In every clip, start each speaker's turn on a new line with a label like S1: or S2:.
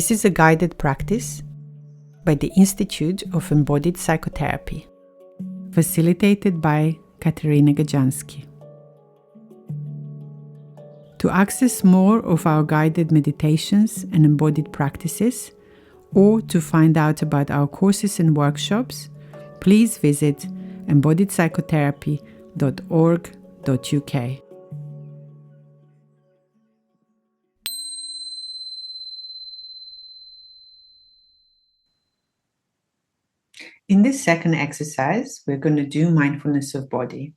S1: This is a guided practice by the Institute of Embodied Psychotherapy, facilitated by Katarina Gadjanski. To access more of our guided meditations and embodied practices, or to find out about our courses and workshops, please visit embodiedpsychotherapy.org.uk. In this second exercise, we're going to do mindfulness of body.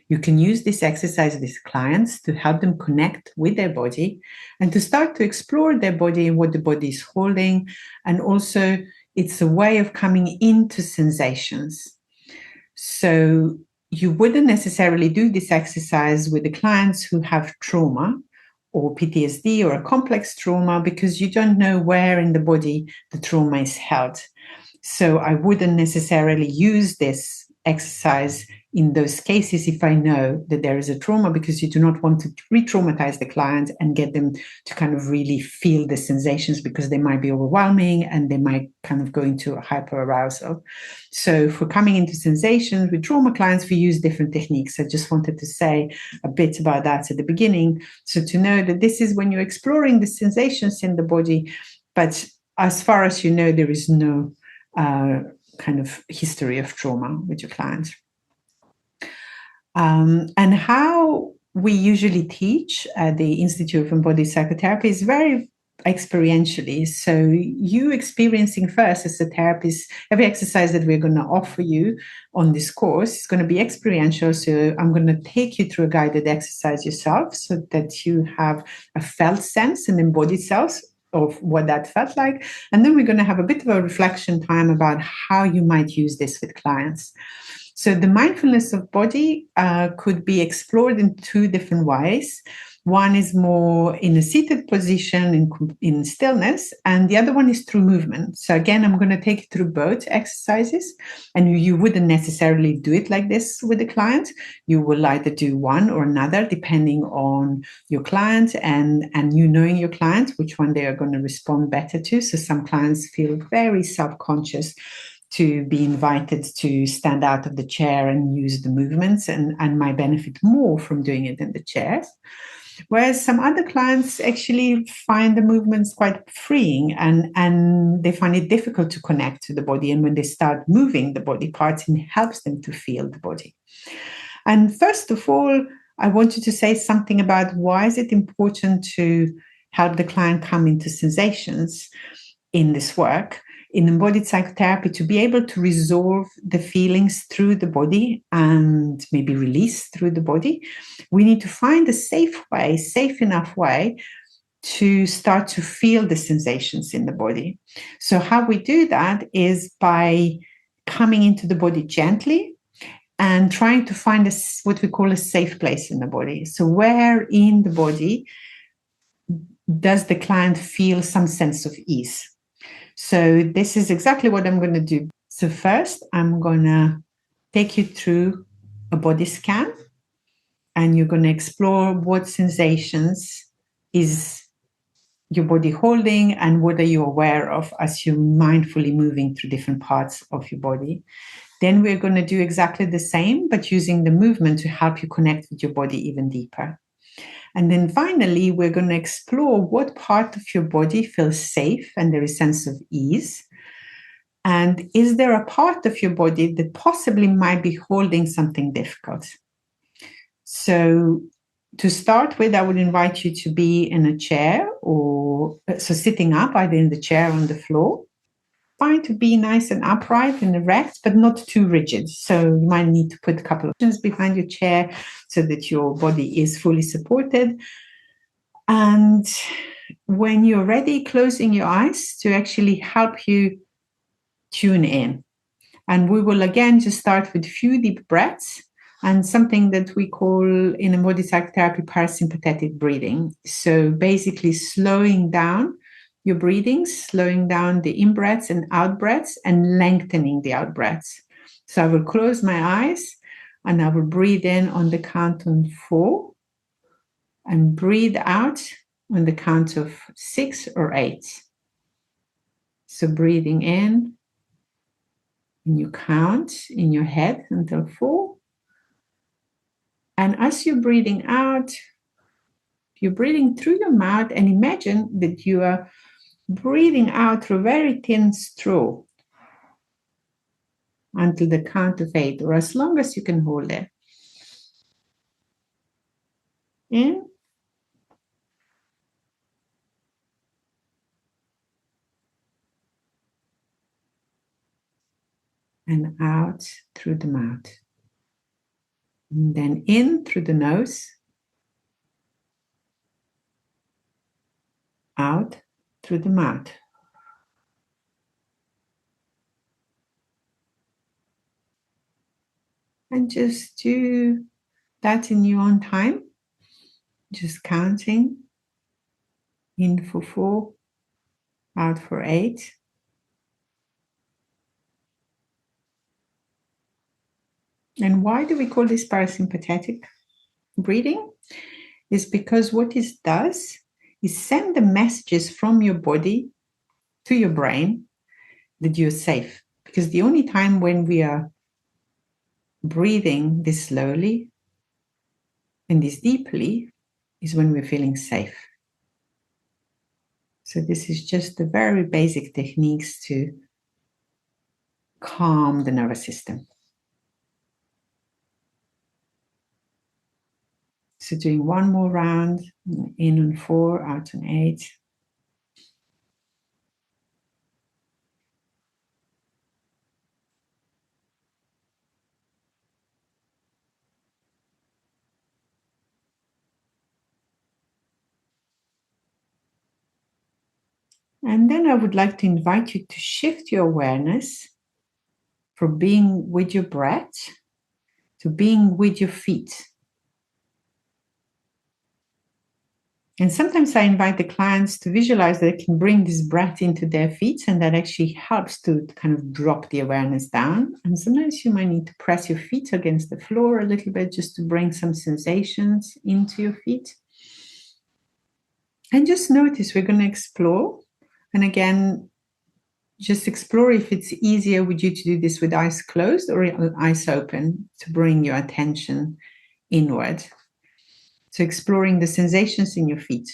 S1: You can use this exercise with clients to help them connect with their body and to start to explore their body and what the body is holding. And also, it's a way of coming into sensations. So you wouldn't necessarily do this exercise with the clients who have trauma or PTSD or a complex trauma because you don't know where in the body the trauma is held. So I wouldn't necessarily use this exercise in those cases if I know that there is a trauma, because you do not want to re-traumatize the client and get them to kind of really feel the sensations, because they might be overwhelming and they might kind of go into a hyperarousal. So for coming into sensations with trauma clients, we use different techniques. I just wanted to say a bit about that at the beginning. So to know that this is when you're exploring the sensations in the body, but as far as you know, there is no kind of history of trauma with your clients. And how we usually teach at the Institute of Embodied Psychotherapy is very experientially. So you experiencing first as a therapist, every exercise that we're going to offer you on this course is going to be experiential. So I'm going to take you through a guided exercise yourself so that you have a felt sense, an embodied self of what that felt like. And then we're going to have a bit of a reflection time about how you might use this with clients. So the mindfulness of body could be explored in two different ways. One is more in a seated position in stillness, and the other one is through movement. So again, I'm going to take you through both exercises, and you wouldn't necessarily do it like this with the client. You will either do one or another, depending on your client and you knowing your client, which one they are going to respond better to. So some clients feel very self-conscious to be invited to stand out of the chair and use the movements and might benefit more from doing it in the chairs. Whereas some other clients actually find the movements quite freeing and they find it difficult to connect to the body. And when they start moving the body parts, it helps them to feel the body. And first of all, I want you to say something about why is it important to help the client come into sensations in this work, in embodied psychotherapy, to be able to resolve the feelings through the body and maybe release through the body. We need to find a safe enough way to start to feel the sensations in the body. So how we do that is by coming into the body gently and trying to find what we call a safe place in the body. So where in the body does the client feel some sense of ease? So this is exactly what I'm going to do. So first, I'm going to take you through a body scan, and you're going to explore what sensations is your body holding and what are you aware of as you're mindfully moving through different parts of your body. Then we're going to do exactly the same, but using the movement to help you connect with your body even deeper. And then finally, we're going to explore what part of your body feels safe and there is a sense of ease. And is there a part of your body that possibly might be holding something difficult? So to start with, I would invite you to be in a chair or so sitting up, either in the chair or on the floor. Trying to be nice and upright and erect, but not too rigid. So you might need to put a couple of cushions behind your chair so that your body is fully supported. And when you're ready, closing your eyes to actually help you tune in. And we will again just start with a few deep breaths and something that we call in embodied psychotherapy parasympathetic breathing. So basically slowing down your breathing, slowing down the in-breaths and out-breaths and lengthening the out-breaths. So I will close my eyes and I will breathe in on the count of 4 and breathe out on the count of 6 or 8. So breathing in, and you count in your head until 4. And as you're breathing out, you're breathing through your mouth, and imagine that you are breathing out through a very thin straw until the count of 8, or as long as you can hold it. In and out through the mouth. And then in through the nose, out through the mouth. And just do that in your own time, just counting in for 4, out for 8. And why do we call this parasympathetic breathing? Is because what it does is send the messages from your body to your brain that you're safe. Because the only time when we are breathing this slowly and this deeply is when we're feeling safe. So this is just the very basic techniques to calm the nervous system. So doing one more round, in on 4, out on 8. And then I would like to invite you to shift your awareness from being with your breath to being with your feet. And sometimes I invite the clients to visualize that they can bring this breath into their feet, and that actually helps to kind of drop the awareness down. And sometimes you might need to press your feet against the floor a little bit just to bring some sensations into your feet. And just notice, we're going to explore. And again, just explore if it's easier with you to do this with eyes closed or eyes open to bring your attention inward. So exploring the sensations in your feet.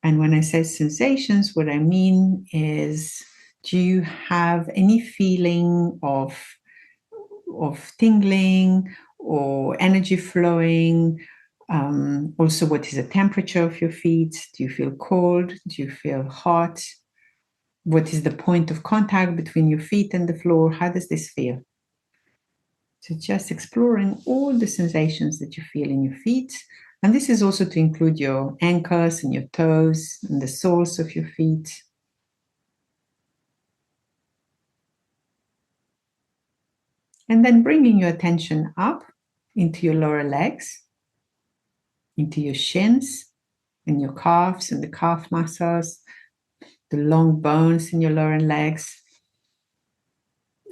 S1: And when I say sensations, what I mean is, do you have any feeling of tingling or energy flowing? Also, what is the temperature of your feet? Do you feel cold? Do you feel hot? What is the point of contact between your feet and the floor? How does this feel? So just exploring all the sensations that you feel in your feet. And this is also to include your ankles and your toes and the soles of your feet. And then bringing your attention up into your lower legs, into your shins and your calves and the calf muscles, the long bones in your lower legs.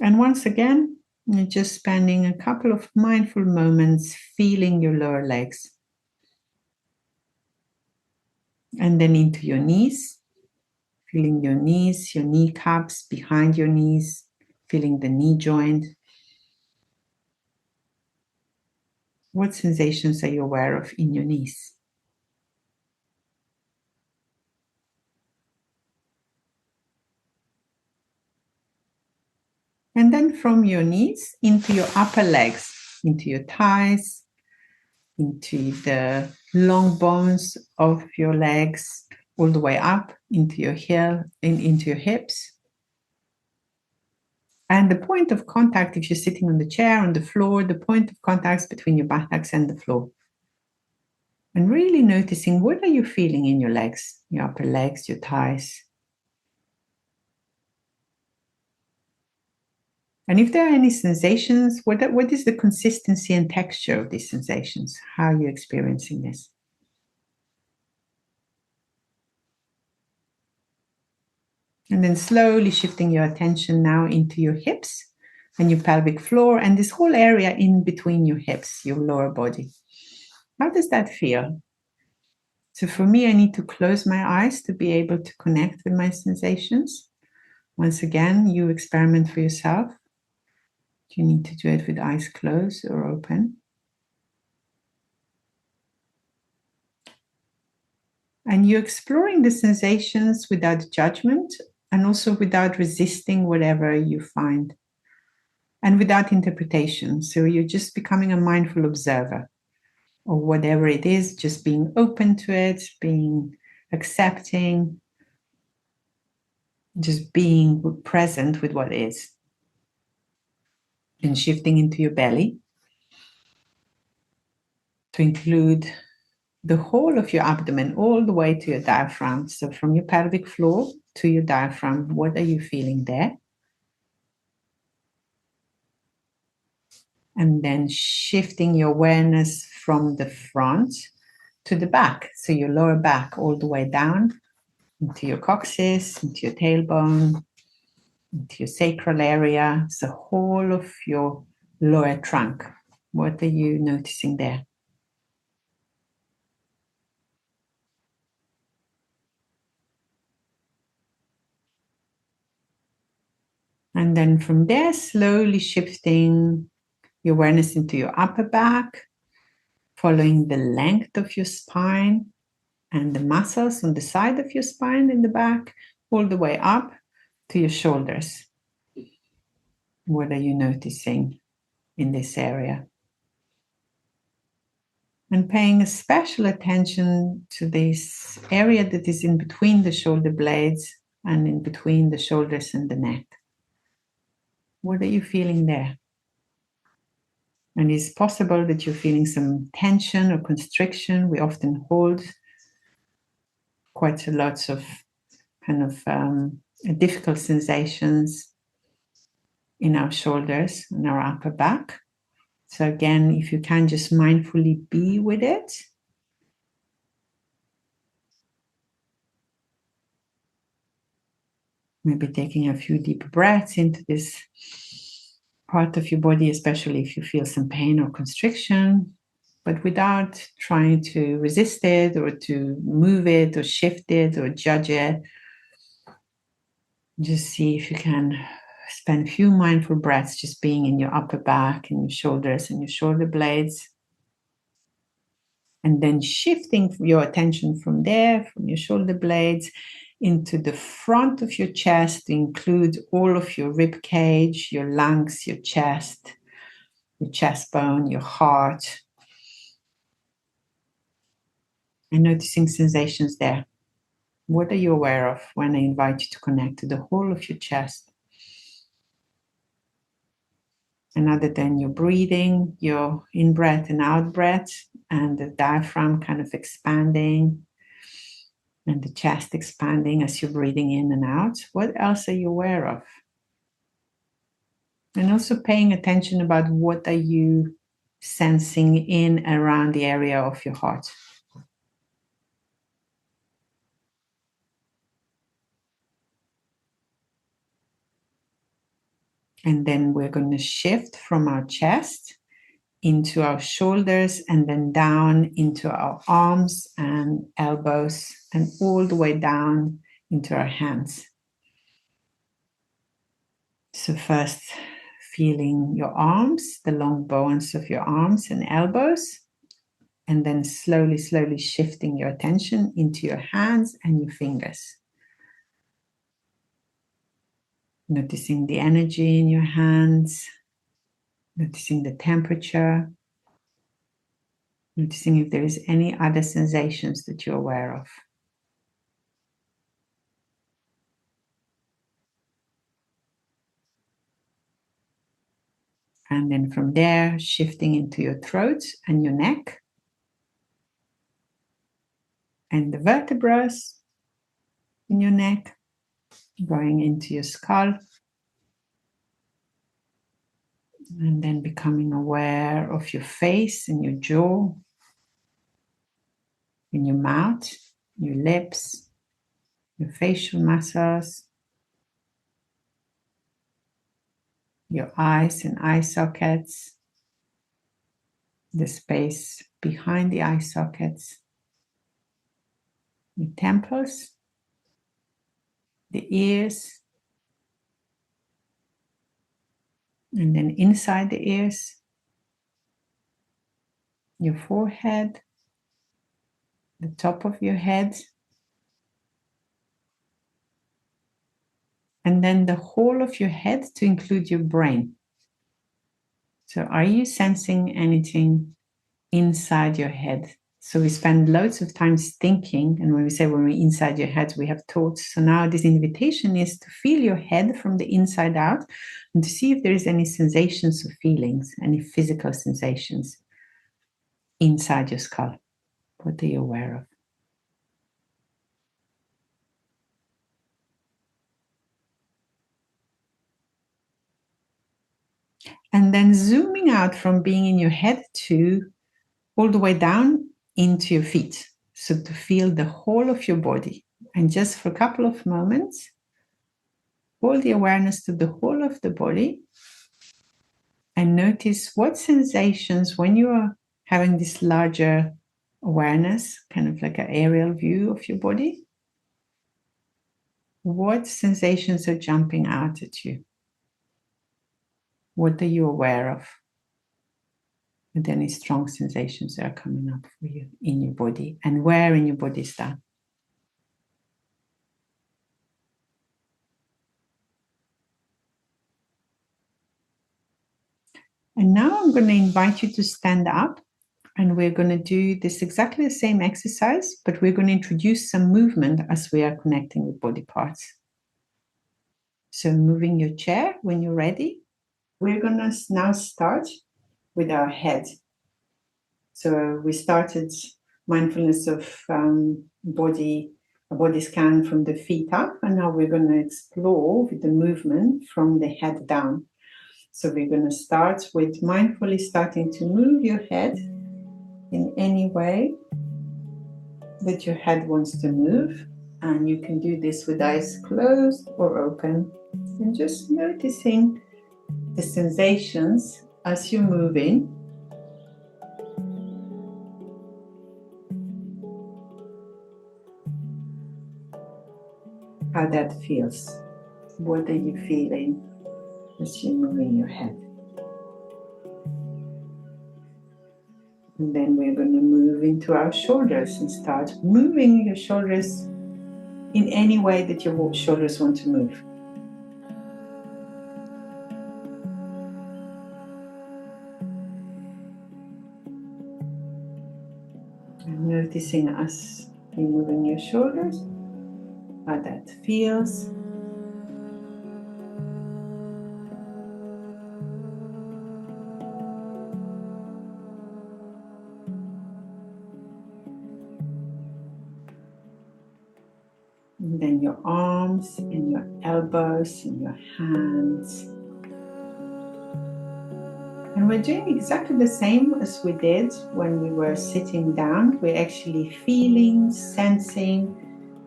S1: And once again, you're just spending a couple of mindful moments feeling your lower legs. And then into your knees, feeling your knees, your kneecaps behind your knees, feeling the knee joint. What sensations are you aware of in your knees? And then from your knees into your upper legs, into your thighs, into the long bones of your legs, all the way up into your heel, into your hips. And the point of contact, if you're sitting on the chair, on the floor, the point of contact is between your buttocks and the floor. And really noticing, what are you feeling in your legs, your upper legs, your thighs? And if there are any sensations, what is the consistency and texture of these sensations? How are you experiencing this? And then slowly shifting your attention now into your hips and your pelvic floor and this whole area in between your hips, your lower body. How does that feel? So for me, I need to close my eyes to be able to connect with my sensations. Once again, you experiment for yourself. You need to do it with eyes closed or open. And you're exploring the sensations without judgment and also without resisting whatever you find and without interpretation. So you're just becoming a mindful observer or whatever it is, just being open to it, being accepting, just being present with what is. And shifting into your belly to include the whole of your abdomen all the way to your diaphragm. So from your pelvic floor to your diaphragm, what are you feeling there? And then shifting your awareness from the front to the back. So your lower back all the way down into your coccyx, into your tailbone, into your sacral area, the whole of your lower trunk. What are you noticing there? And then from there, slowly shifting your awareness into your upper back, following the length of your spine and the muscles on the side of your spine in the back, all the way up to your shoulders. What are you noticing in this area? And paying a special attention to this area that is in between the shoulder blades and in between the shoulders and the neck. What are you feeling there? And it's possible that you're feeling some tension or constriction. We often hold quite a lot of kind of difficult sensations in our shoulders and our upper back. So again, if you can just mindfully be with it. Maybe taking a few deep breaths into this part of your body, especially if you feel some pain or constriction, but without trying to resist it or to move it or shift it or judge it. Just see if you can spend a few mindful breaths just being in your upper back and your shoulders and your shoulder blades. And then shifting your attention from there, from your shoulder blades, into the front of your chest to include all of your rib cage, your lungs, your chest bone, your heart. And noticing sensations there. What are you aware of when I invite you to connect to the whole of your chest? And other than your breathing, your in-breath and out-breath, and the diaphragm kind of expanding, and the chest expanding as you're breathing in and out, what else are you aware of? And also paying attention about what are you sensing in around the area of your heart. And then we're going to shift from our chest into our shoulders and then down into our arms and elbows and all the way down into our hands. So first feeling your arms, the long bones of your arms and elbows, and then slowly shifting your attention into your hands and your fingers. Noticing the energy in your hands, noticing the temperature, noticing if there is any other sensations that you're aware of. And then from there, shifting into your throat and your neck and the vertebrae in your neck, going into your skull, and then becoming aware of your face and your jaw, in your mouth, your lips, your facial muscles, your eyes and eye sockets, the space behind the eye sockets, your temples, the ears, and then inside the ears, your forehead, the top of your head, and then the whole of your head to include your brain. So are you sensing anything inside your head? So we spend loads of times thinking, and when we say when we're inside your head, we have thoughts. So now this invitation is to feel your head from the inside out and to see if there is any sensations or feelings, any physical sensations inside your skull. What are you aware of? And then zooming out from being in your head to all the way down into your feet. So to feel the whole of your body. And just for a couple of moments, hold the awareness to the whole of the body and notice what sensations, when you are having this larger awareness, kind of like an aerial view of your body, what sensations are jumping out at you? What are you aware of? And any strong sensations that are coming up for you in your body, and where in your body is that? And now I'm going to invite you to stand up, and we're going to do this exactly the same exercise, but we're going to introduce some movement as we are connecting with body parts. So moving your chair when you're ready. We're going to now start with our head. So we started mindfulness of a body scan from the feet up, and now we're going to explore with the movement from the head down. So we're going to start with mindfully starting to move your head in any way that your head wants to move. And you can do this with eyes closed or open, and just noticing the sensations as you're moving. How that feels. What are you feeling as you're moving your head? And then we're going to move into our shoulders and start moving your shoulders in any way that your shoulders want to move. And noticing as you're moving your shoulders, how that feels. And then your arms and your elbows and your hands. And we're doing exactly the same as we did when we were sitting down. We're actually feeling, sensing.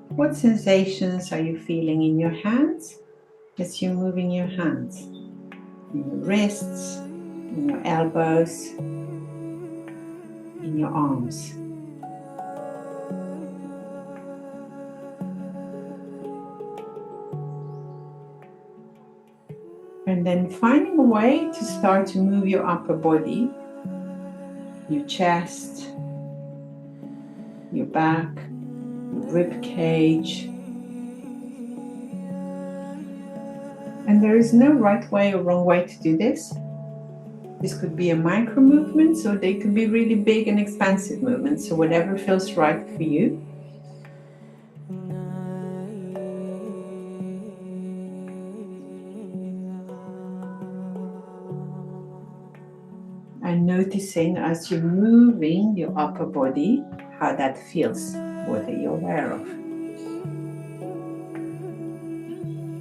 S1: What sensations are you feeling in your hands as you're moving your hands? In your wrists, in your elbows, in your arms. And then finding a way to start to move your upper body, your chest, your back, your rib cage. And there is no right way or wrong way to do this. This could be a micro movement, so they could be really big and expansive movements. So whatever feels right for you. And noticing as you're moving your upper body, how that feels. What are you aware of?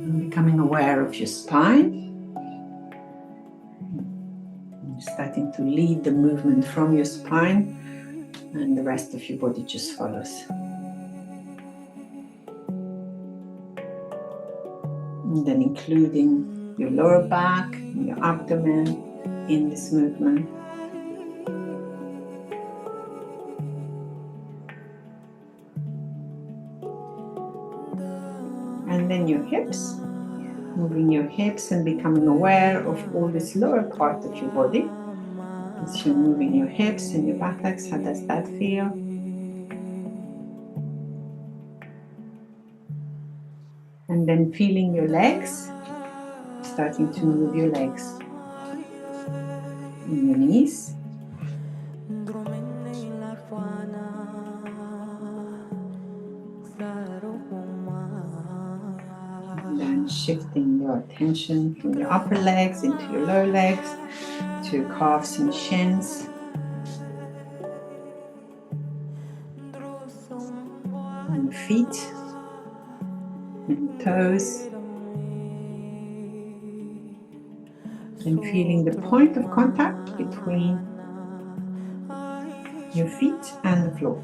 S1: And becoming aware of your spine. And starting to lead the movement from your spine, and the rest of your body just follows. And then including your lower back and your abdomen in this movement. And then your hips, moving your hips and becoming aware of all this lower part of your body. As you're moving your hips and your back legs, how does that feel? And then feeling your legs, starting to move your legs and your knees. And then shifting your attention from your upper legs into your lower legs, to your calves and shins. And your feet and your toes. And feeling the point of contact between your feet and the floor.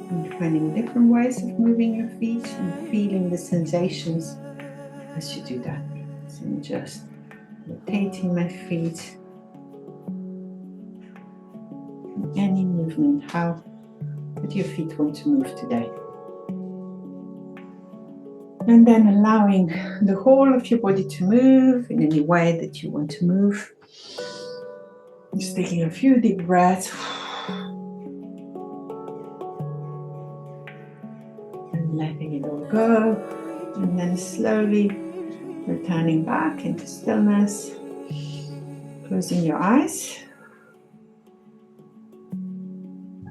S1: And finding different ways of moving your feet and feeling the sensations as you do that. So I'm just rotating my feet. Any movement, how do your feet want to move today? And then allowing the whole of your body to move in any way that you want to move. Just taking a few deep breaths. And letting it all go. And then slowly returning back into stillness. Closing your eyes.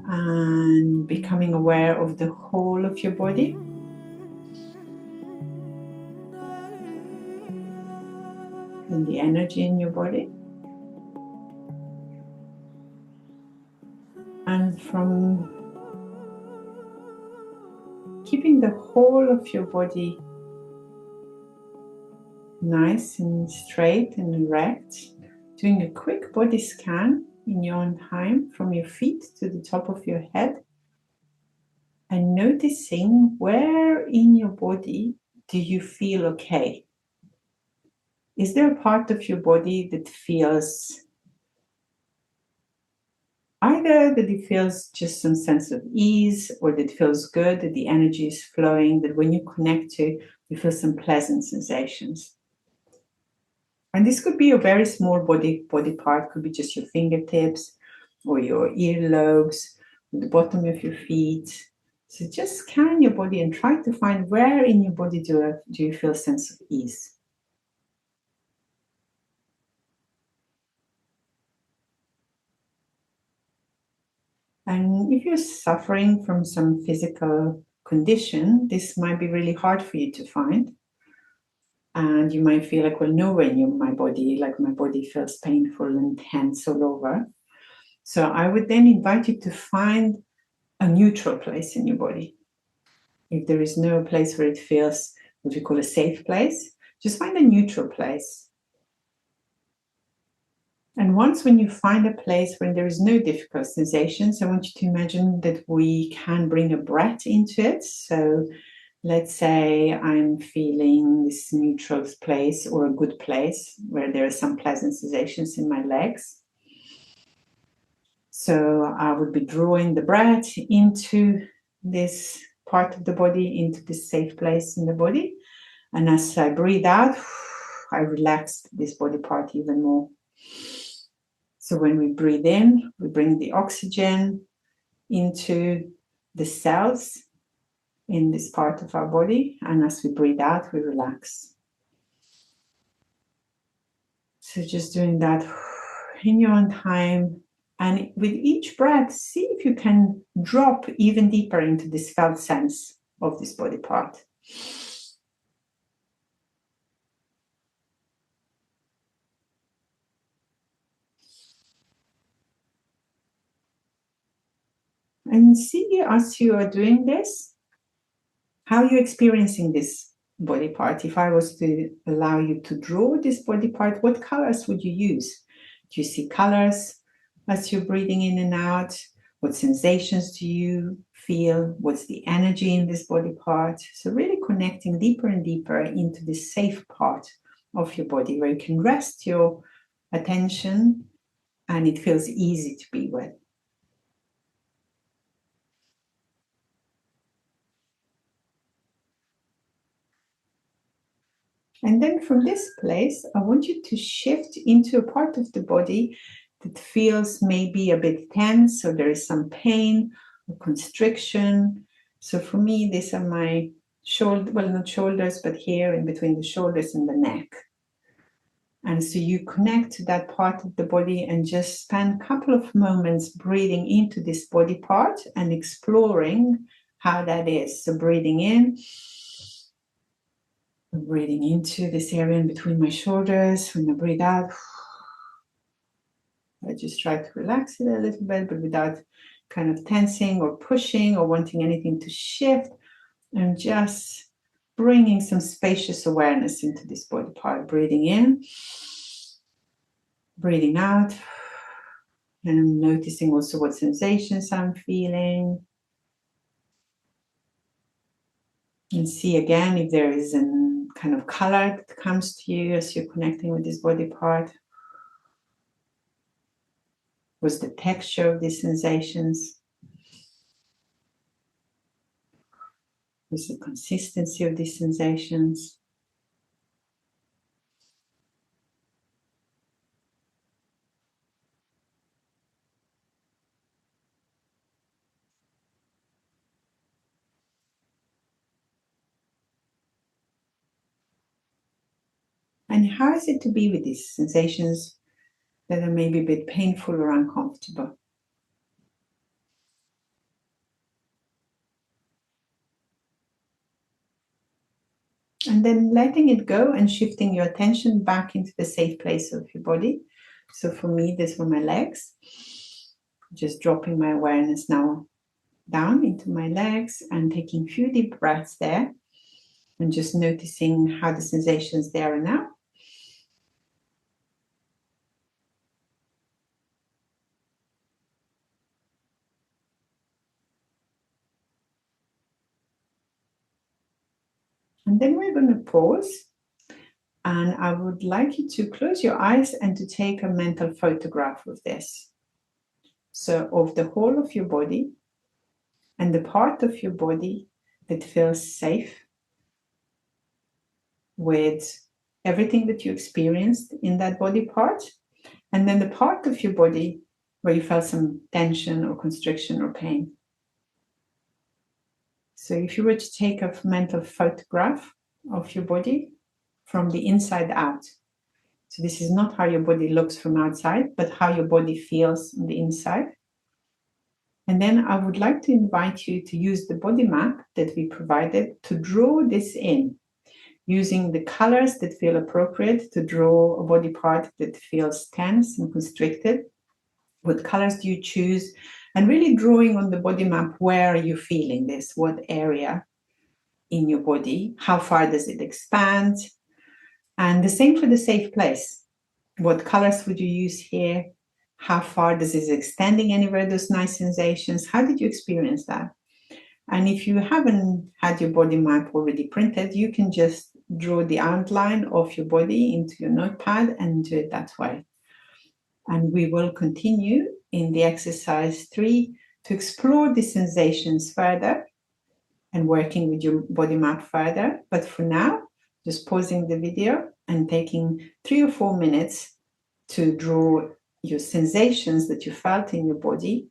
S1: And becoming aware of the whole of your body. And the energy in your body. And from keeping the whole of your body nice and straight and erect, doing a quick body scan in your own time from your feet to the top of your head, and noticing where in your body do you feel okay? Is there a part of your body that feels either that it feels just some sense of ease, or that feels good, that the energy is flowing, that when you connect to, you feel some pleasant sensations? And this could be a very small body part, could be just your fingertips or your earlobes, the bottom of your feet. So just scan your body and try to find where in your body do you feel a sense of ease. And if you're suffering from some physical condition, this might be really hard for you to find. And you might feel like, well, nowhere in my body, like my body feels painful and tense all over. So I would then invite you to find a neutral place in your body. If there is no place where it feels what we call a safe place, just find a neutral place. And once when you find a place where there is no difficult sensations, I want you to imagine that we can bring a breath into it. So let's say I'm feeling this neutral place or a good place where there are some pleasant sensations in my legs. So I would be drawing the breath into this part of the body, into this safe place in the body. And as I breathe out, I relax this body part even more. So when we breathe in, we bring the oxygen into the cells in this part of our body. And as we breathe out, we relax. So just doing that in your own time. And with each breath, see if you can drop even deeper into this felt sense of this body part. And see as you are doing this, how you're experiencing this body part. If I was to allow you to draw this body part, what colors would you use? Do you see colors as you're breathing in and out? What sensations do you feel? What's the energy in this body part? So really connecting deeper and deeper into this safe part of your body where you can rest your attention and it feels easy to be with. And then from this place, I want you to shift into a part of the body that feels maybe a bit tense, or there is some pain or constriction. So for me, these are my not shoulders, but here in between the shoulders and the neck. And so you connect to that part of the body and just spend a couple of moments breathing into this body part and exploring how that is. So breathing in, breathing into this area in between my shoulders. When I breathe out, I just try to relax it a little bit, but without kind of tensing or pushing or wanting anything to shift. And just bringing some spacious awareness into this body part. Breathing in, breathing out, and noticing also what sensations I'm feeling. And see again if there is a kind of color that comes to you as you're connecting with this body part. What's the texture of these sensations? What's the consistency of these sensations? And how is it to be with these sensations that are maybe a bit painful or uncomfortable? And then letting it go and shifting your attention back into the safe place of your body. So for me, this were my legs. Just dropping my awareness now down into my legs and taking a few deep breaths there and just noticing how the sensations there are now. And then we're going to pause. And I would like you to close your eyes and to take a mental photograph of this. So of the whole of your body and the part of your body that feels safe with everything that you experienced in that body part. And then the part of your body where you felt some tension or constriction or pain. So if you were to take a mental photograph of your body from the inside out. So this is not how your body looks from outside, but how your body feels on the inside. And then I would like to invite you to use the body map that we provided to draw this in, using the colors that feel appropriate to draw a body part that feels tense and constricted. What colors do you choose? And really drawing on the body map, where are you feeling this? What area in your body? How far does it expand? And the same for the safe place. What colors would you use here? How far does it extending anywhere, those nice sensations? How did you experience that? And if you haven't had your body map already printed, you can just draw the outline of your body into your notepad and do it that way. And we will continue in the exercise 3 to explore the sensations further and working with your body map further. But for now, just pausing the video and taking 3 or 4 minutes to draw your sensations that you felt in your body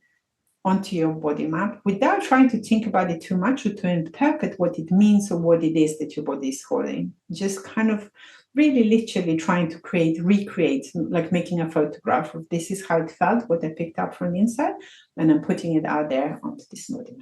S1: onto your body map without trying to think about it too much or to interpret what it means or what it is that your body is holding. Just kind of really literally trying to recreate, like making a photograph of this is how it felt, what I picked up from the inside, and I'm putting it out there onto this body